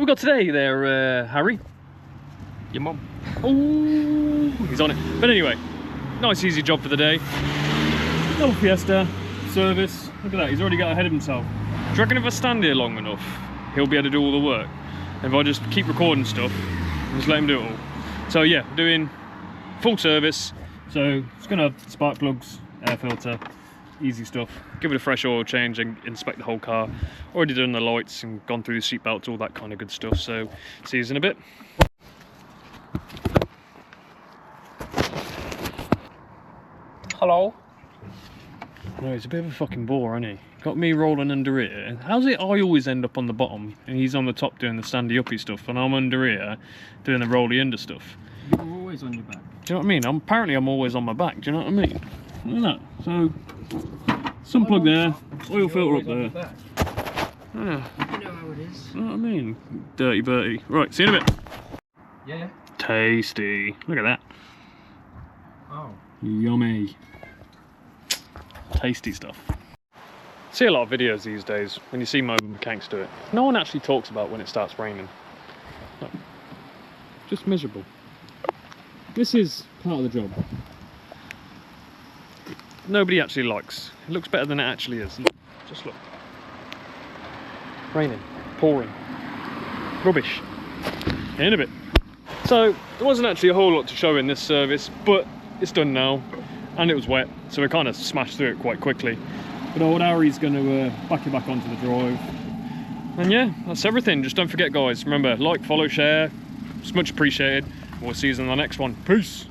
we got today there, Harry? Your mum? Oh, he's on it. But anyway, nice easy job for the day. Little Fiesta service. Look at that, he's already got ahead of himself. Do you reckon if I stand here long enough, he'll be able to do all the work? And if I just keep recording stuff, and just let him do it all. So yeah, doing full service. So it's gonna have spark plugs, air filter, easy stuff. Give it a fresh oil change and inspect the whole car. Already done the lights and gone through the seat belts, all that kind of good stuff. So see you in a bit. Hello. No, he's a bit of a fucking bore, isn't he? Got me rolling under here. How's it I always end up on the bottom and he's on the top doing the standy uppy stuff and I'm under here doing the rolly under stuff? You're always on your back. Do you know what I mean? Apparently I'm always on my back, do you know what I mean? Look at that. So, some plug there, oil filter up there. Yeah. You know how it is. You know what I mean? Dirty Bertie. Right, see you in a bit. Yeah. Tasty. Look at that. Oh. Yummy. Tasty stuff. See a lot of videos these days when you see mobile mechanics do it. No one actually talks about when it starts raining. No. Just miserable. This is part of the job. Nobody actually likes. It looks better than it actually is. Look, just look. Raining, pouring, rubbish. In a bit. So there wasn't actually a whole lot to show in this service, but it's done now, and it was wet, so we kind of smashed through it quite quickly. But old Harry's going to back it back onto the drive. And yeah, that's everything. Just don't forget, guys. Remember, like, follow, share. It's much appreciated. We'll see you in the next one. Peace.